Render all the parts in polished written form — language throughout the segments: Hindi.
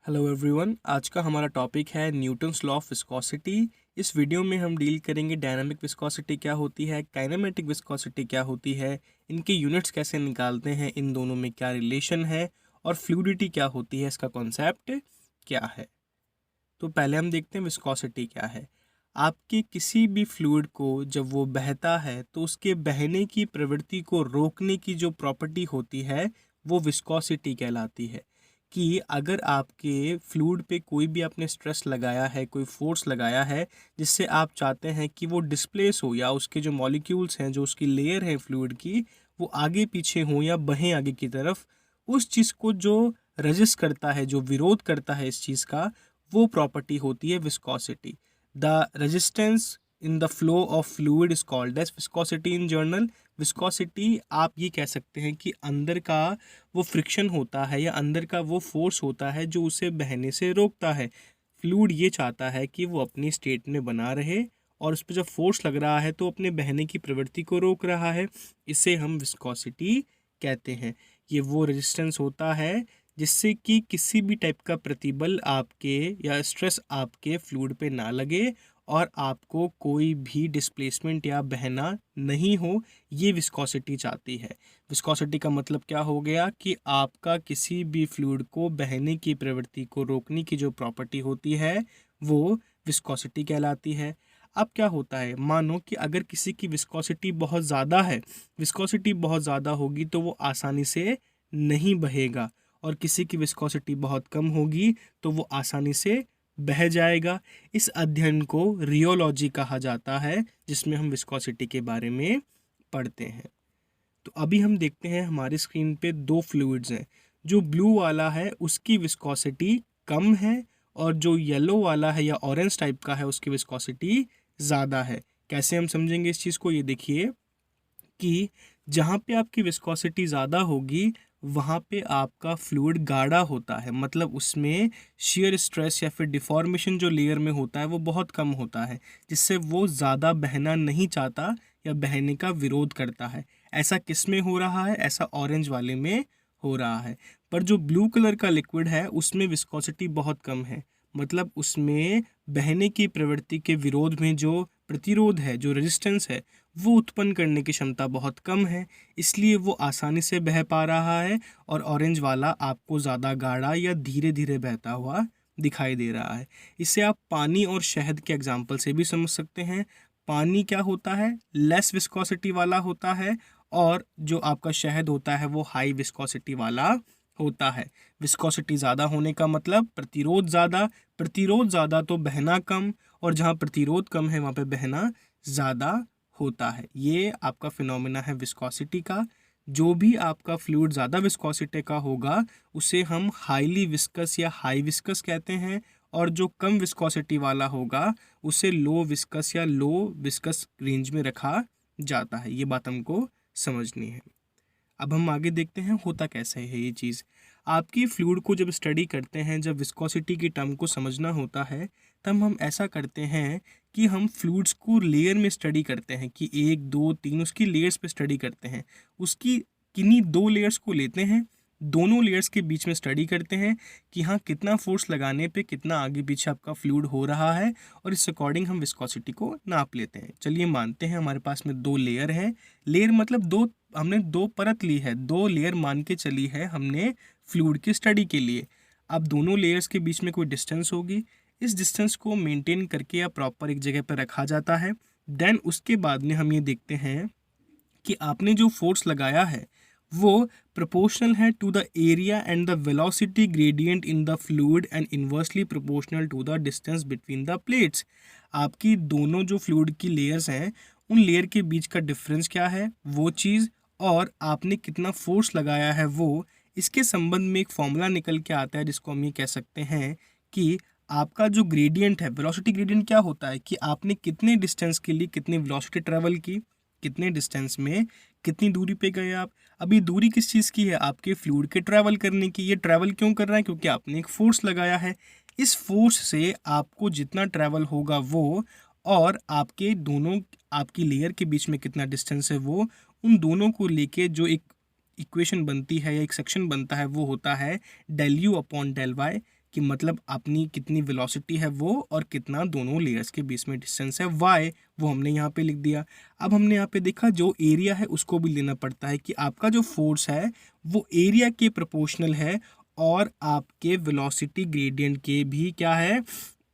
हेलो एवरीवन, आज का हमारा टॉपिक है न्यूटन्स लॉ ऑफ विस्कोसिटी। इस वीडियो में हम डील करेंगे डायनामिक विस्कोसिटी क्या होती है, काइनेमेटिक विस्कोसिटी क्या होती है, इनके यूनिट्स कैसे निकालते हैं, इन दोनों में क्या रिलेशन है और फ्लूइडिटी क्या होती है, इसका कॉन्सेप्ट क्या है। तो पहले हम देखते हैं विस्कोसिटी क्या है। आपके किसी भी फ्लूइड को जब वो बहता है तो उसके बहने की प्रवृत्ति को रोकने की जो प्रॉपर्टी होती है वो विस्कोसिटी कहलाती है। कि अगर आपके फ्लूइड पे कोई भी आपने स्ट्रेस लगाया है, कोई फोर्स लगाया है जिससे आप चाहते हैं कि वो डिस्प्लेस हो या उसके जो मॉलिक्यूल्स हैं, जो उसकी लेयर है फ्लूइड की, वो आगे पीछे हो या बहें आगे की तरफ, उस चीज़ को जो रजिस्ट करता है, जो विरोध करता है इस चीज़ का, वो प्रॉपर्टी होती है viscosity. The resistance in the flow of fluid is called as viscosity in general. Viscosity आप ये कह सकते हैं कि अंदर का वो फ्रिक्शन होता है या अंदर का वो फोर्स होता है जो उसे बहने से रोकता है। फ्लूइड ये चाहता है कि वो अपनी स्टेट में बना रहे और उस पर जब फोर्स लग रहा है तो अपने बहने की प्रवृत्ति को रोक रहा है। इसे हम विस्कोसिटी कहते हैं। ये वो रेजिस्टेंस होता है जिससे कि किसी भी टाइप का प्रतिबल आपके या स्ट्रेस आपके फ्लूइड पे ना लगे और आपको कोई भी डिस्प्लेसमेंट या बहना नहीं हो, ये विस्कोसिटी चाहती है। विस्कोसिटी का मतलब क्या हो गया कि आपका किसी भी फ्लूइड को बहने की प्रवृत्ति को रोकने की जो प्रॉपर्टी होती है वो विस्कोसिटी कहलाती है। अब क्या होता है, मानो कि अगर किसी की विस्कोसिटी बहुत ज़्यादा है, विस्कोसिटी बहुत ज़्यादा होगी तो वो आसानी से नहीं बहेगा, और किसी की विस्कोसिटी बहुत कम होगी तो वो आसानी से बह जाएगा। इस अध्ययन को रियोलॉजी कहा जाता है, जिसमें हम विस्कोसिटी के बारे में पढ़ते हैं। तो अभी हम देखते हैं हमारी स्क्रीन पे दो फ्लूइड्स हैं। जो ब्लू वाला है उसकी विस्कोसिटी कम है और जो येलो वाला है या ऑरेंज टाइप का है उसकी विस्कोसिटी ज़्यादा है। कैसे हम समझेंगे इस चीज़ को, ये देखिए कि जहाँ पे आपकी विस्कोसिटी ज़्यादा होगी वहाँ पे आपका फ्लूइड गाढ़ा होता है, मतलब उसमें शियर स्ट्रेस या फिर डिफॉर्मेशन जो लेयर में होता है वो बहुत कम होता है, जिससे वो ज़्यादा बहना नहीं चाहता या बहने का विरोध करता है। ऐसा किस में हो रहा है? ऐसा ऑरेंज वाले में हो रहा है। पर जो ब्लू कलर का लिक्विड है उसमें विस्कोसिटी बहुत कम है, मतलब उसमें बहने की प्रवृत्ति के विरोध में जो प्रतिरोध है, जो रेजिस्टेंस है, वो उत्पन्न करने की क्षमता बहुत कम है, इसलिए वो आसानी से बह पा रहा है और ऑरेंज वाला आपको ज़्यादा गाढ़ा या धीरे धीरे बहता हुआ दिखाई दे रहा है। इसे आप पानी और शहद के एग्जाम्पल से भी समझ सकते हैं। पानी क्या होता है? लेस विस्कोसिटी वाला होता है, और जो आपका शहद होता है वो हाई विस्कोसिटी वाला होता है। विस्कोसिटी ज़्यादा होने का मतलब प्रतिरोध ज़्यादा, प्रतिरोध ज़्यादा तो बहना कम, और जहाँ प्रतिरोध कम है वहाँ पे बहना ज़्यादा होता है। ये आपका फिनोमेना है विस्कोसिटी का। जो भी आपका फ्लूइड ज़्यादा विस्कोसिटी का होगा उसे हम हाईली विस्कस या हाई विस्कस कहते हैं, और जो कम विस्कोसिटी वाला होगा उसे लो विस्कस या लो विस्कस रेंज में रखा जाता है। ये बात हमको समझनी है। अब हम आगे देखते हैं होता कैसे है ये चीज़। आपकी फ्लूइड को जब स्टडी करते हैं, जब विस्कोसिटी की टर्म को समझना होता है, तब हम ऐसा करते हैं कि हम फ्लूइड्स को लेयर में स्टडी करते हैं कि 1 2 3 उसकी लेयर्स पे स्टडी करते हैं। उसकी किन्हीं 2 लेयर्स को लेते हैं, दोनों लेयर्स के बीच में स्टडी करते हैं कि हाँ कितना फोर्स लगाने पे कितना आगे पीछे आपका फ्लूइड हो रहा है, और इस अकॉर्डिंग हम विस्कोसिटी को नाप लेते हैं। चलिए मानते हैं हमारे पास में 2 लेयर है। लेयर मतलब दो, हमने 2 परत ली है, 2 लेयर मान के चली है हमने फ्लूइड की स्टडी के लिए। अब दोनों लेयर्स के बीच में कोई डिस्टेंस होगी, इस डिस्टेंस को मेंटेन करके या प्रॉपर एक जगह पर रखा जाता है। देन उसके बाद में हम ये देखते हैं कि आपने जो फोर्स लगाया है वो प्रोपोर्शनल है to the area and the velocity gradient in the fluid and inversely proportional to the distance between the plates. आपकी दोनों जो फ्लूइड की लेयर्स हैं उन लेयर के बीच का डिफरेंस क्या है वो चीज़, और आपने कितना फोर्स लगाया है वो, इसके संबंध में एक फॉर्मूला निकल के आता है जिसको हम ये कह सकते हैं कि आपका जो ग्रेडियंट है, वेलोसिटी ग्रेडियंट क्या होता है कि आपने कितने डिस्टेंस के लिए कितनी वेलोसिटी ट्रेवल की, कितने डिस्टेंस में कितनी दूरी पे गए आप। अभी दूरी किस चीज़ की है? आपके फ्लूइड के ट्रैवल करने की। ये ट्रैवल क्यों कर रहा है? क्योंकि आपने एक फोर्स लगाया है। इस फोर्स से आपको जितना ट्रैवल होगा वो, और आपके दोनों, आपकी लेयर के बीच में कितना डिस्टेंस है वो, उन दोनों को लेके जो एक इक्वेशन बनती है या एक सेक्शन बनता है वो होता है del u upon del y। कि मतलब अपनी कितनी वेलोसिटी है वो और कितना दोनों लेयर्स के बीच में डिस्टेंस है y, वो हमने यहाँ पे लिख दिया। अब हमने यहाँ पे देखा जो एरिया है उसको भी लेना पड़ता है कि आपका जो फोर्स है वो एरिया के प्रोपोर्शनल है और आपके वेलोसिटी ग्रेडियंट के भी क्या है,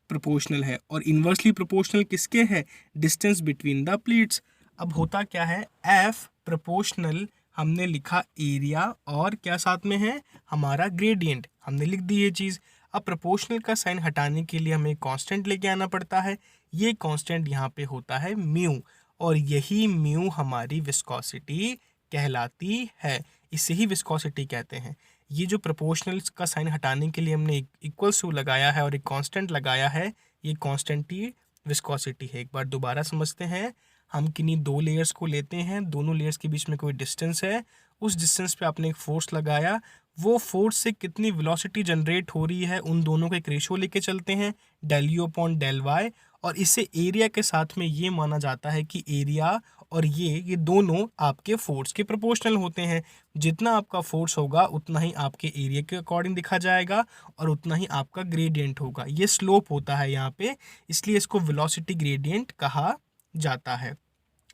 प्रोपोर्शनल है। और इन्वर्सली प्रोपोर्शनल किसके है, डिस्टेंस बिटवीन द प्लेट्स। अब होता क्या है, एफ प्रोपोर्शनल हमने लिखा एरिया और क्या साथ में है, हमारा ग्रेडियंट, हमने लिख दी ये चीज़। अब प्रोपोर्शनल का साइन हटाने के लिए हमें कांस्टेंट लेके आना पड़ता है। ये कांस्टेंट यहाँ पे होता है म्यू, और यही म्यू हमारी विस्कोसिटी कहलाती है। इसे ही विस्कोसिटी कहते हैं। ये जो प्रोपोर्शनल का साइन हटाने के लिए हमने इक्वल्स टू लगाया है और एक कांस्टेंट लगाया है, ये कांस्टेंट ही विस्कोसिटी है। एक बार दोबारा समझते हैं। हम किन्हीं दो लेयर्स को लेते हैं, दोनों लेयर्स के बीच में कोई डिस्टेंस है, उस डिस्टेंस पे आपने एक फोर्स लगाया, वो फोर्स से कितनी वेलोसिटी जनरेट हो रही है उन दोनों का एक रेशो लेके चलते हैं, del u upon del y. और इसे एरिया के साथ में ये माना जाता है कि एरिया और ये दोनों आपके फोर्स के प्रोपोर्शनल होते हैं। जितना आपका फोर्स होगा उतना ही आपके एरिया के अकॉर्डिंग दिखा जाएगा और उतना ही आपका ग्रेडियंट होगा। ये स्लोप होता है यहाँ पे, इसलिए इसको वेलोसिटी ग्रेडियंट कहा जाता है।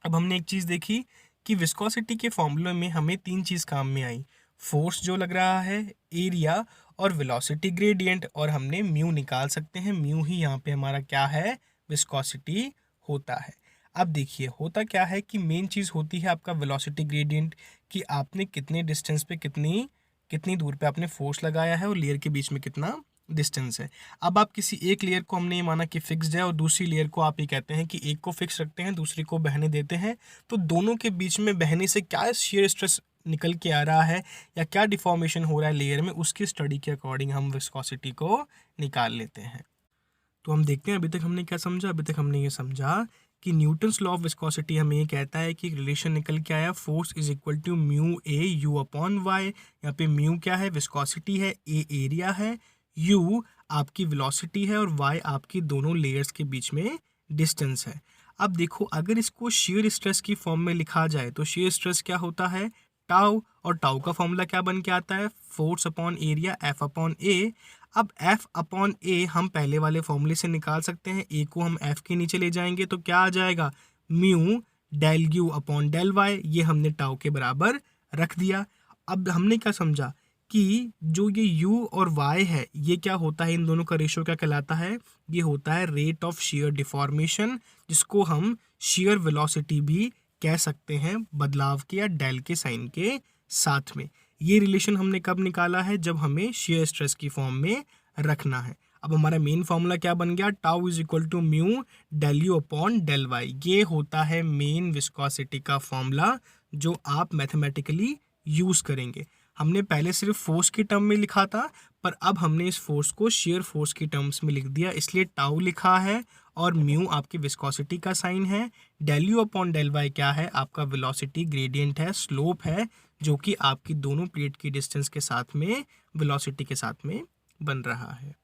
अब हमने एक चीज़ देखी कि विस्कोसिटी के फॉर्मूले में हमें तीन चीज़ काम में आई, फोर्स जो लग रहा है, एरिया और वेलोसिटी ग्रेडियंट, और हमने म्यू निकाल सकते हैं। म्यू ही यहाँ पे हमारा क्या है, विस्कोसिटी होता है। अब देखिए होता क्या है कि मेन चीज़ होती है आपका वेलोसिटी ग्रेडियंट, कि आपने कितने डिस्टेंस पे कितनी दूर पे आपने फोर्स लगाया है और लेयर के बीच में कितना डिस्टेंस है। अब आप किसी एक लेयर को, हमने ये माना कि फिक्स्ड है, और दूसरी लेयर को आप ये कहते हैं कि एक को फिक्स रखते हैं, दूसरी को बहने देते हैं, तो दोनों के बीच में बहने से क्या शेयर स्ट्रेस निकल के आ रहा है या क्या डिफॉर्मेशन हो रहा है लेयर में, उसकी स्टडी के अकॉर्डिंग हम विस्कोसिटी को निकाल लेते हैं। तो हम देखते हैं अभी तक हमने क्या समझा। अभी तक हमने ये समझा कि न्यूटन्स लॉ ऑफ विस्कोसिटी हमें ये कहता है कि रिलेशन निकल के आया, force is equal to mu a u upon y. यहाँ पे म्यू क्या है, विस्कोसिटी है, ए एरिया है, यू आपकी वेलोसिटी है और वाई आपकी दोनों लेयर्स के बीच में डिस्टेंस है। अब देखो अगर इसको शेयर स्ट्रेस की फॉर्म में लिखा जाए तो शेयर स्ट्रेस क्या होता है, टाउ, और टाउ का फॉर्मूला क्या बन के आता है, force upon area F upon A. अब एफ अपॉन ए हम पहले वाले फॉर्मूले से निकाल सकते हैं, ए को हम एफ के नीचे ले जाएंगे तो क्या आ जाएगा, mu del u upon del y. ये हमने टाउ के बराबर रख दिया। अब हमने क्या समझा कि जो ये u और y है, ये क्या होता है, इन दोनों का रेशो क्या कहलाता है, ये होता है रेट ऑफ शेयर डिफॉर्मेशन, जिसको हम शेयर वेलोसिटी भी कह सकते हैं, बदलाव के या डेल के साइन के साथ में। ये रिलेशन हमने कब निकाला है, जब हमें शेयर स्ट्रेस की फॉर्म में रखना है। अब हमारा मेन फॉर्मूला क्या बन गया, tau is equal to mu del u upon del y. ये होता है मेन विस्कोसिटी का फॉर्मूला जो आप मैथमेटिकली यूज़ करेंगे। हमने पहले सिर्फ फोर्स के टर्म में लिखा था, पर अब हमने इस फोर्स को शेयर फोर्स की टर्म्स में लिख दिया, इसलिए टाउ लिखा है और म्यू आपकी विस्कोसिटी का साइन है, del u upon del y क्या है, आपका वेलोसिटी ग्रेडियंट है, स्लोप है, जो कि आपकी दोनों प्लेट की डिस्टेंस के साथ में वेलोसिटी के साथ में बन रहा है।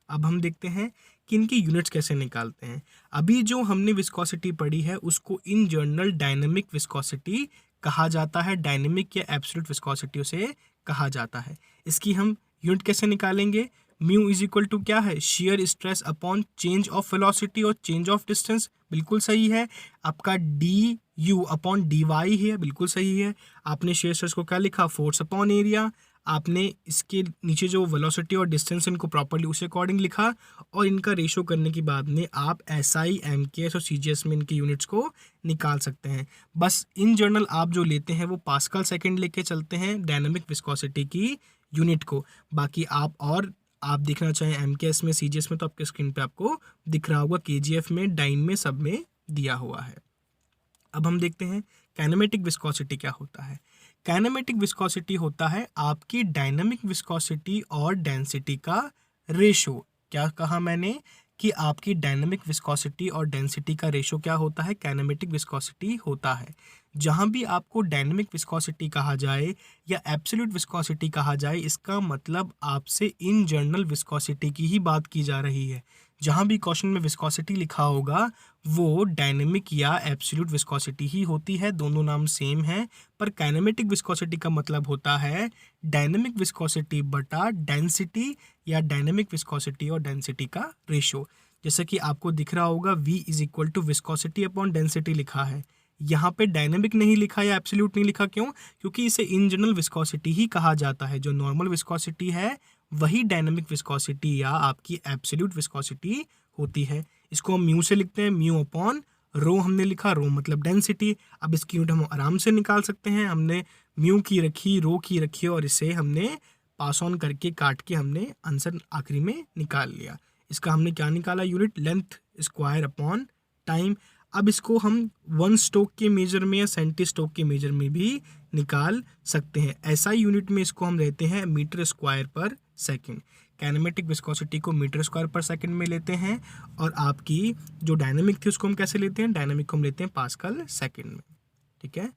अब हम देखते हैं कि इनकी यूनिट्स कैसे निकालते हैं। अभी जो हमने विस्कोसिटी पढ़ी है उसको इन जनरल डायनेमिक विस्कोसिटी कहा जाता है, डायनेमिक या एब्सोल्यूट विस्कोसिटी उसे कहा जाता है। इसकी हम यूनिट कैसे निकालेंगे, म्यू इज इक्वल टू क्या है, shear stress upon change of velocity और चेंज ऑफ डिस्टेंस, बिल्कुल सही है। आपका d u upon d y है, बिल्कुल सही है। आपने शेयर स्ट्रेस को क्या लिखा, फोर्स अपॉन एरिया। आपने इसके नीचे जो वेलोसिटी और डिस्टेंस इनको प्रॉपर्ली उस अकॉर्डिंग लिखा, और इनका रेशो करने के बाद में आप SI, MKS और CGS में इनकी यूनिट्स को निकाल सकते हैं। बस इन जनरल आप जो लेते हैं वो पास्कल सेकंड लेके चलते हैं डायनामिक विस्कोसिटी की यूनिट को। बाकी आप देखना चाहें MKS में, CGS में, तो आपके स्क्रीन पे आपको दिख रहा होगा, KGF में, डाइन में, सब में दिया हुआ है। अब हम देखते हैं काइनेमेटिक विस्कोसिटी क्या होता है। काइनेमेटिक विस्कोसिटी होता है आपकी डायनामिक विस्कोसिटी और डेंसिटी का रेशो। क्या कहा मैंने कि आपकी डायनामिक विस्कोसिटी और डेंसिटी का रेशो क्या होता है, काइनेमेटिक विस्कोसिटी होता है। जहाँ भी आपको डायनामिक विस्कोसिटी कहा जाए या एब्सोल्यूट विस्कोसिटी कहा जाए, इसका मतलब आपसे इन जनरल विस्कोसिटी की ही बात की जा रही है। जहाँ भी क्वेश्चन में विस्कोसिटी लिखा होगा वो डायनेमिक या एब्सोल्यूट विस्कोसिटी ही होती है, दोनों नाम सेम है। पर काइनेमेटिक विस्कोसिटी का मतलब होता है डायनेमिक विस्कोसिटी बटा डेंसिटी या डायनेमिक विस्कोसिटी और डेंसिटी का रेशो। जैसे कि आपको दिख रहा होगा V is equal to viscosity upon density लिखा है, यहाँ पे डायनेमिक नहीं लिखा या एब्सोल्यूट नहीं लिखा। क्यों? क्योंकि इसे इन जनरल विस्कोसिटी ही कहा जाता है। जो नॉर्मल विस्कोसिटी है वही डायनेमिक विस्कोसिटी या आपकी एब्सोल्यूट विस्कोसिटी होती है। इसको हम म्यू से लिखते हैं, म्यू अपॉन रो हमने लिखा, रो मतलब डेंसिटी। अब इसकी यूनिट हम आराम से निकाल सकते हैं, हमने म्यू की रखी, रो की रखी और इसे हमने पास ऑन करके काट के हमने आंसर आखिरी में निकाल लिया। इसका हमने क्या निकाला? Unit length square upon time. अब इसको हम 1 स्टोक के मेजर में या सेंटी स्टोक के मेजर में भी निकाल सकते हैं। एसआई यूनिट में इसको हम लेते हैं मीटर स्क्वायर पर सेकंड। काइनेमेटिक विस्कोसिटी को मीटर स्क्वायर पर सेकंड में लेते हैं और आपकी जो डायनेमिक थी उसको हम कैसे लेते हैं? डायनेमिक को हम लेते हैं पास्कल सेकंड में। ठीक है,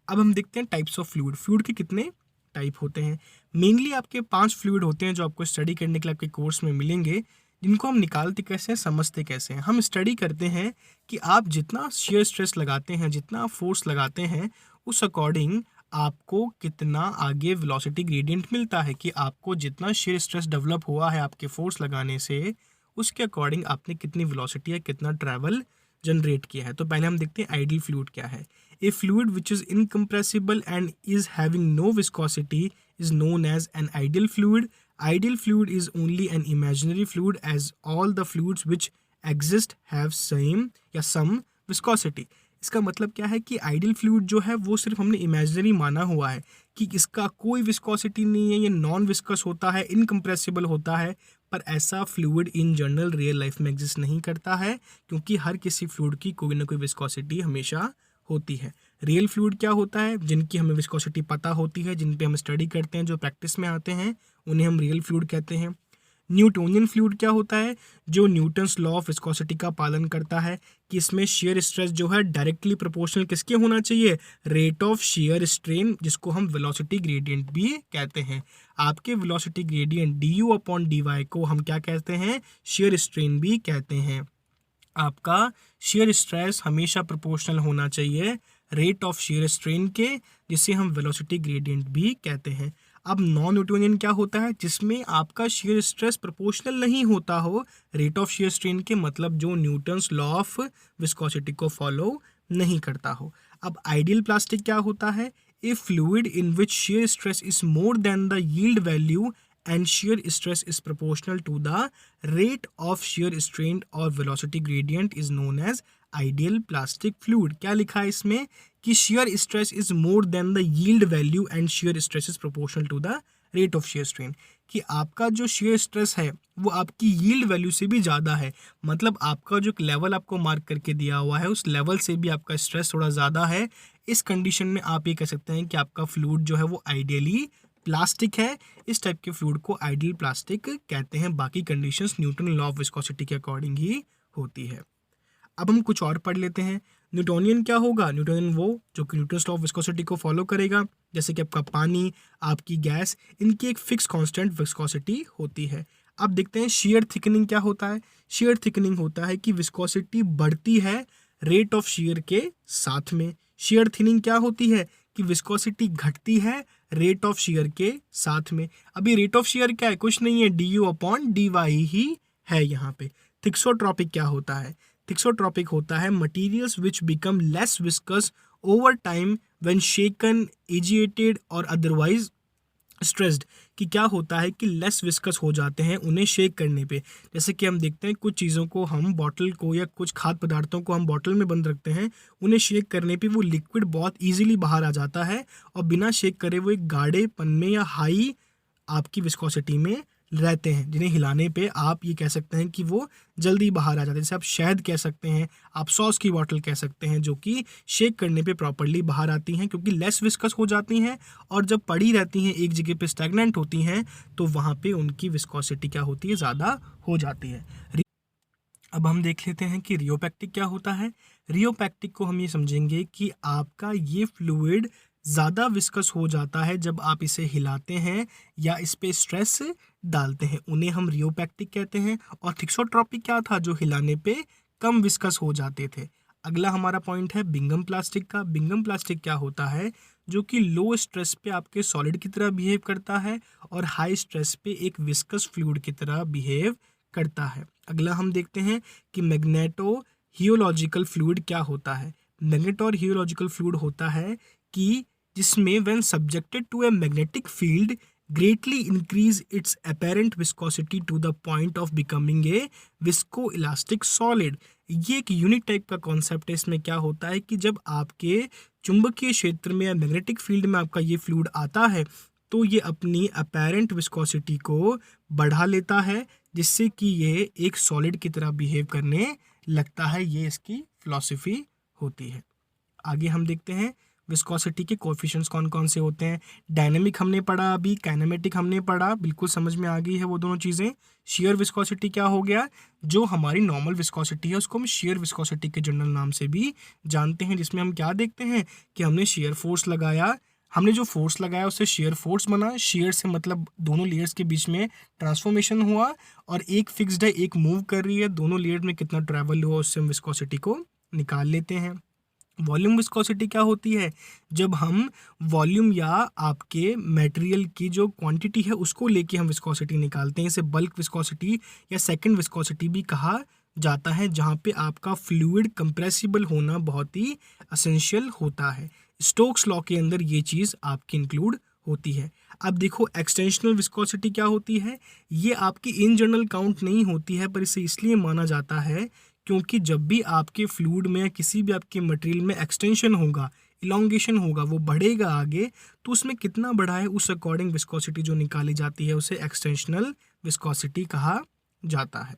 अब हम देखते हैं टाइप्स ऑफ फ्लूइड। फ्लूइड के कितने टाइप होते हैं? मेनली आपके 5 फ्लूइड होते हैं जो आपको स्टडी करने के लिए आपके कोर्स में मिलेंगे, जिनको हम निकालते कैसे हैं, समझते कैसे हैं। हम स्टडी करते हैं कि आप जितना शेयर स्ट्रेस लगाते हैं, जितना फोर्स लगाते हैं, उस अकॉर्डिंग आपको कितना आगे वेलोसिटी ग्रेडियंट मिलता है। कि आपको जितना शेयर स्ट्रेस डेवलप हुआ है आपके फोर्स लगाने से, उसके अकॉर्डिंग आपने कितनी वेलोसिटी या कितना ट्रैवल जनरेट किया है। तो पहले हम देखते हैं आइडियल फ्लूइड क्या है। A fluid which is incompressible and is having no viscosity is known as an ideal fluid. Ideal fluid is only an imaginary fluid as all the fluids which exist have same या some viscosity. इसका मतलब क्या है कि आइडियल फ्लूइड जो है वो सिर्फ हमने इमेजिनरी माना हुआ है कि इसका कोई विस्कोसिटी नहीं है, ये नॉन विस्कस होता है, इनकम्प्रेसिबल होता है। पर ऐसा fluid in general real life में एग्जिस्ट नहीं करता है, क्योंकि हर किसी फ्लूइड की कोई ना कोई विस्कोसिटी हमेशा होती है। रियल फ्लूइड क्या होता है? जिनकी हमें विस्कोसिटी पता होती है, जिन पे हम स्टडी करते हैं, जो प्रैक्टिस में आते हैं, उन्हें हम रियल फ्लूइड कहते हैं। न्यूटोनियन फ्लूइड क्या होता है? जो न्यूटन्स लॉ ऑफ विस्कोसिटी का पालन करता है कि इसमें शेयर स्ट्रेस जो है डायरेक्टली प्रोपोर्शनल किसके होना चाहिए? रेट ऑफ शेयर स्ट्रेन, जिसको हम वेलोसिटी ग्रेडियंट भी कहते हैं। आपके velocity gradient du upon dy को हम क्या कहते हैं? शेयर स्ट्रेन भी कहते हैं। आपका शेयर स्ट्रेस हमेशा प्रोपोर्शनल होना चाहिए रेट ऑफ शेयर स्ट्रेन के, जिसे हम वेलोसिटी ग्रेडियंट भी कहते हैं। अब नॉन न्यूटोनियन क्या होता है? जिसमें आपका शेयर स्ट्रेस प्रोपोर्शनल नहीं होता हो रेट ऑफ शेयर स्ट्रेन के, मतलब जो न्यूटन्स लॉ ऑफ विस्कोसिटी को फॉलो नहीं करता हो। अब आइडियल प्लास्टिक क्या होता है? A fluid in which shear stress is more than the yield value and shear stress is proportional to the rate of shear strain or velocity gradient is known as ideal plastic fluid. क्या लिखा है इसमें? कि shear stress is more than the yield value and shear stress is proportional to the rate of shear strain. कि आपका जो shear stress है वो आपकी yield value से भी ज़्यादा है, मतलब आपका जो लेवल आपको मार्क करके दिया हुआ है उस लेवल से भी आपका स्ट्रेस थोड़ा ज़्यादा है। इस कंडीशन में आप ये कह सकते हैं कि आपका फ्लूइड जो है वो आइडियली प्लास्टिक है। इस टाइप के फ्लूइड को आइडियल प्लास्टिक कहते हैं। बाकी conditions Newton law of viscosity के अकॉर्डिंग ही होती है। अब हम कुछ और पढ़ लेते हैं। न्यूटोनियन क्या होगा? न्यूटोनियन वो जो कि न्यूटन्स लॉ ऑफ विस्कोसिटी को फॉलो करेगा, जैसे कि आपका पानी, आपकी गैस, इनकी एक फिक्स कांस्टेंट विस्कोसिटी होती है। अब देखते हैं शेयर थिकनिंग क्या होता है। शेयर थिकनिंग होता है कि विस्कोसिटी बढ़ती है रेट ऑफ शेयर के साथ में। शेयर थिनिंग क्या होती है? कि विस्कोसिटी घटती है रेट ऑफ शेयर के साथ में। अभी रेट ऑफ शेयर क्या है? कुछ नहीं है, du अपॉन dy ही है यहाँ पे। थिक्सोट्रॉपिक क्या होता है? थिक्सोट्रॉपिक होता है materials which become less viscous over time when shaken, agitated और अदरवाइज स्ट्रेस्ड। कि क्या होता है कि लेस विस्कस हो जाते हैं उन्हें शेक करने पे। जैसे कि हम देखते हैं कुछ चीज़ों को हम बॉटल को या कुछ खाद्य पदार्थों को हम बॉटल में बंद रखते हैं, उन्हें शेक करने पे वो लिक्विड बहुत इजीली बाहर आ जाता है और बिना शेक करे वो एक गाढ़ेपन में या हाई आपकी विस्कोसिटी में रहते हैं, जिन्हें हिलाने पे आप ये कह सकते हैं कि वो जल्दी बाहर आ जाते हैं। जैसे आप शहद कह सकते हैं, आप सॉस की बॉटल कह सकते हैं, जो कि शेक करने पे प्रॉपर्ली बाहर आती हैं क्योंकि लेस विस्कस हो जाती हैं और जब पड़ी रहती हैं एक जगह पे स्टैग्नेंट होती हैं तो वहाँ पे उनकी विस्कोसिटी क्या होती है? ज़्यादा हो जाती है। अब हम देख लेते हैं कि रियोपैक्टिक क्या होता है। रियोपैक्टिक को हम ये समझेंगे कि आपका ये फ्लूइड ज़्यादा विस्कस हो जाता है जब आप इसे हिलाते हैं या इस पे स्ट्रेस डालते हैं, उन्हें हम रियोपैक्टिक कहते हैं। और थिक्सोट्रॉपिक क्या था, जो हिलाने पे कम विस्कस हो जाते थे। अगला हमारा पॉइंट है बिंगम प्लास्टिक का। बिंगम प्लास्टिक क्या होता है, जो कि लो स्ट्रेस पे आपके सॉलिड की तरह बिहेव करता है और हाई स्ट्रेस पे एक विस्कस फ्लूइड की तरह बिहेव करता है। अगला हम देखते हैं कि मैग्नेटो हियोलॉजिकल फ्लूइड क्या होता है। मैग्नेटो और हियोलॉजिकल फ्लूइड होता है कि जिसमें when subjected to a magnetic field greatly increase its apparent viscosity to the point of becoming a viscoelastic solid। ये एक यूनिक टाइप का कॉन्सेप्ट है। इसमें क्या होता है कि जब आपके चुंबकीय क्षेत्र में या मैग्नेटिक फील्ड में आपका ये फ्लूइड आता है तो ये अपनी अपेरेंट विस्कोसिटी को बढ़ा लेता है, जिससे कि ये एक सॉलिड की तरह बिहेव करने लगता है। ये इसकी फिलॉसफी होती है। आगे हम देखते हैं विस्कोसिटी के कोएफिशिएंट्स कौन कौन से होते हैं। डायनेमिक हमने पढ़ा, अभी काइनेमेटिक हमने पढ़ा, बिल्कुल समझ में आ गई है वो दोनों चीज़ें। शेयर विस्कोसिटी क्या हो गया, जो हमारी नॉर्मल विस्कोसिटी है उसको हम शेयर विस्कोसिटी के जनरल नाम से भी जानते हैं, जिसमें हम क्या देखते हैं कि हमने शेयर फोर्स लगाया, हमने जो फोर्स लगाया उससे शेयर फोर्स बना। शेयर से मतलब दोनों लेयर्स के बीच में ट्रांसफॉर्मेशन हुआ और एक फिक्स्ड है एक मूव कर रही है, दोनों लेयर में कितना ट्रैवल हुआ उससे हम विस्कोसिटी को निकाल लेते हैं। वॉल्यूम विस्कोसिटी क्या होती है, जब हम वॉल्यूम या आपके मटेरियल की जो क्वांटिटी है उसको लेके हम विस्कोसिटी निकालते हैं। इसे बल्क विस्कोसिटी या सेकंड विस्कोसिटी भी कहा जाता है, जहाँ पे आपका फ्लूइड कंप्रेसिबल होना बहुत ही एसेंशियल होता है। स्टोक्स लॉ के अंदर ये चीज़ आपकी इंक्लूड होती है। अब देखो एक्सटेंशनल विस्कोसिटी क्या होती है, ये आपकी इन जनरल काउंट नहीं होती है, पर इसे इसलिए माना जाता है क्योंकि जब भी आपके फ्लूइड में या किसी भी आपके मटेरियल में एक्सटेंशन होगा, इलोंगेशन होगा, वो बढ़ेगा आगे, तो उसमें कितना बढ़ा है उस अकॉर्डिंग विस्कोसिटी जो निकाली जाती है उसे एक्सटेंशनल विस्कोसिटी कहा जाता है।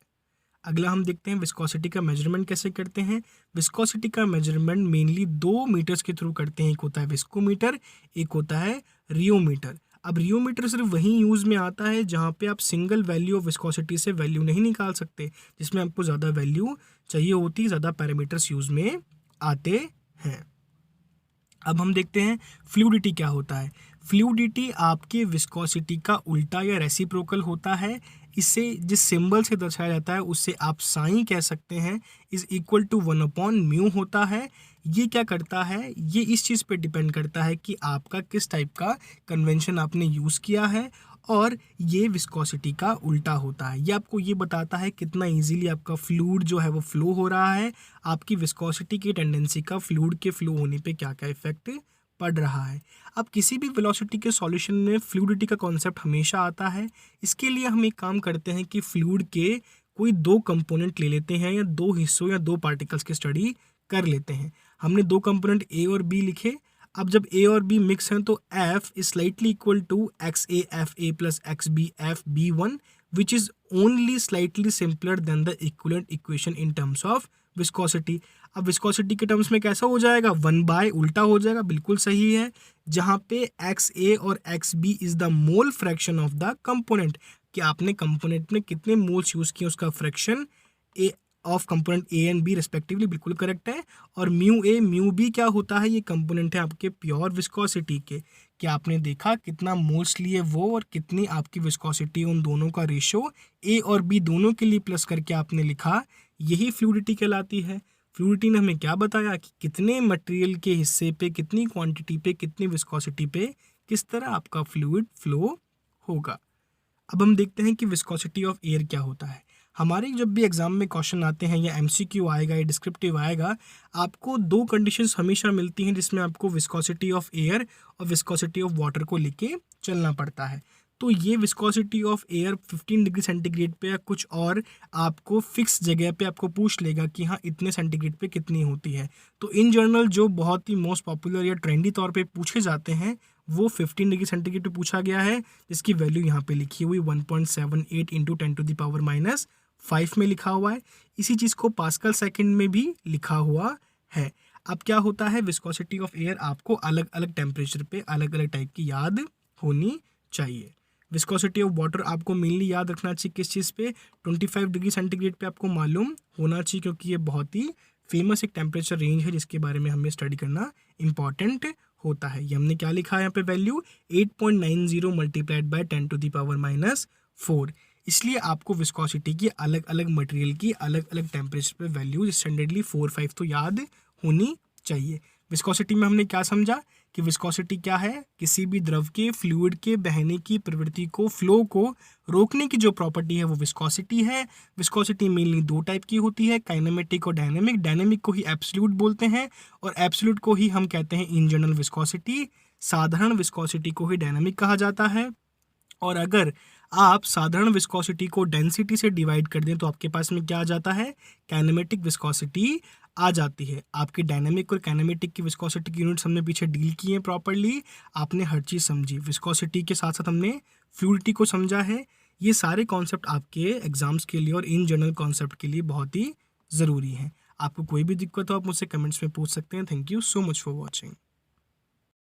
अगला हम देखते हैं विस्कोसिटी का मेजरमेंट कैसे करते हैं। विस्कोसिटी का मेजरमेंट मेनली 2 मीटर्स के थ्रू करते हैं, एक होता है विस्कोमीटर, एक होता है रियोमीटर। अब रियोमीटर सिर्फ वहीं यूज़ में आता है जहाँ पे आप सिंगल वैल्यू ऑफ विस्कोसिटी से वैल्यू नहीं निकाल सकते, जिसमें आपको ज़्यादा वैल्यू चाहिए होती, ज़्यादा पैरामीटर्स यूज़ में आते हैं। अब हम देखते हैं फ्लूइडिटी क्या होता है। फ्लूइडिटी आपके विस्कोसिटी का उल्टा या रेसिप्रोकल होता है। इसे जिस सिंबल से दर्शाया जाता है उससे आप साइन कह सकते हैं, इज इक्वल टू 1/μ होता है। ये क्या करता है, ये इस चीज़ पे डिपेंड करता है कि आपका किस टाइप का कन्वेंशन आपने यूज़ किया है, और ये विस्कोसिटी का उल्टा होता है। ये आपको ये बताता है कितना इजीली आपका फ्लूइड जो है वो फ्लो हो रहा है, आपकी विस्कोसिटी की टेंडेंसी का फ्लूइड के फ्लो होने पे क्या क्या इफेक्ट पड़ रहा है। अब किसी भी वेलोसिटी के सॉल्यूशन में फ्लूइडिटी का कॉन्सेप्ट हमेशा आता है। इसके लिए हम एक काम करते हैं कि फ्लूइड के कोई 2 कंपोनेंट ले लेते हैं या 2 हिस्सों या 2 पार्टिकल्स की स्टडी कर लेते हैं। हमने 2 कंपोनेंट ए और बी लिखे। अब जब ए और बी मिक्स हैं तो f is slightly equal to x a f a plus x b f b one, which is only slightly simpler than the equivalent equation in terms of viscosity. अब विस्कोसिटी के टर्म्स में कैसा हो जाएगा, 1/, उल्टा हो जाएगा, बिल्कुल सही है। जहाँ पे एक्स ए और x b is the mole fraction of the component, कि आपने कंपोनेंट में कितने मोल्स यूज किए उसका fraction a of component a and b respectively, बिल्कुल करेक्ट है। और म्यू ए म्यू बी क्या होता है, ये कंपोनेंट है आपके प्योर विस्कोसिटी के, कि आपने देखा कितना मोल्स लिए वो और कितनी आपकी विस्कोसिटी, उन दोनों का रेशो ए और बी दोनों के लिए प्लस करके आपने लिखा, यही फ्लूइडिटी कहलाती है। फ्लूइडिटी ने हमें क्या बताया कि कितने मटेरियल के हिस्से पे, कितनी क्वांटिटी पे, कितनी विस्कोसिटी पे किस तरह आपका फ्लूइड फ्लो होगा। अब हम देखते हैं कि विस्कोसिटी ऑफ एयर क्या होता है। हमारे जब भी एग्जाम में क्वेश्चन आते हैं या एमसीक्यू आएगा या डिस्क्रिप्टिव आएगा, आपको 2 कंडीशंस हमेशा मिलती हैं जिसमें आपको विस्कोसिटी ऑफ एयर और विस्कोसिटी ऑफ वाटर को लेके चलना पड़ता है। तो ये viscosity of air 15 degree centigrade पे या कुछ और आपको फिक्स जगह पे आपको पूछ लेगा कि हाँ इतने सेंटीग्रेड पे कितनी होती है। तो इन जनरल जो बहुत ही मोस्ट पॉपुलर या ट्रेंडी तौर पे पूछे जाते हैं वो 15 डिग्री सेंटीग्रेड पे पूछा गया है, जिसकी वैल्यू यहाँ पे लिखी हुई 1.78 इंटू 10⁻⁵ में लिखा हुआ है। इसी चीज़ को पास्कल सेकंड में भी लिखा हुआ है। अब क्या होता है, विस्कोसिटी ऑफ एयर आपको अलग अलग टेम्परेचर पे अलग अलग टाइप की याद होनी चाहिए। विस्कोसिटी ऑफ वाटर आपको मेनली याद रखना चाहिए किस चीज़ पे, 25 डिग्री सेंटीग्रेड पे आपको मालूम होना चाहिए, क्योंकि ये बहुत ही फेमस एक टेम्परेचर रेंज है जिसके बारे में हमें स्टडी करना इम्पॉर्टेंट होता है। ये हमने क्या लिखा है यहाँ पे वैल्यू 8.90 मल्टीप्लाइड बाय 10⁻⁴। इसलिए आपको विस्कोसिटी की अलग अलग मटेरियल की अलग अलग टेम्परेचर पे वैल्यू स्टैंडर्डली 4-5 तो याद होनी चाहिए। विस्कोसिटी में हमने क्या समझा कि विस्कोसिटी क्या है, किसी भी द्रव के फ्लूइड के बहने की प्रवृत्ति को, फ्लो को रोकने की जो प्रॉपर्टी है वो विस्कोसिटी है। विस्कोसिटी मेनली दो टाइप की होती है, काइनेमेटिक और डायनेमिक। डायनेमिक को ही एब्सोल्यूट बोलते हैं और एब्सोल्यूट को ही हम कहते हैं इन जनरल विस्कोसिटी। साधारण विस्कोसिटी को ही डायनेमिक कहा जाता है। और अगर आप साधारण विस्कोसिटी को डेंसिटी से डिवाइड कर दें तो आपके पास में क्या आ जाता है, काइनेमेटिक विस्कोसिटी आ जाती है। आपकी डायनामिक और काइनेमेटिक की विस्कोसिटी की यूनिट्स हमने पीछे डील की हैं प्रॉपर्ली, आपने हर चीज़ समझी। विस्कोसिटी के साथ साथ हमने फ्लूइडिटी को समझा है। ये सारे कॉन्सेप्ट आपके एग्जाम्स के लिए और इन जनरल कॉन्सेप्ट के लिए बहुत ही ज़रूरी हैं। आपको कोई भी दिक्कत हो आप मुझसे कमेंट्स में पूछ सकते हैं। Thank you so much for watching.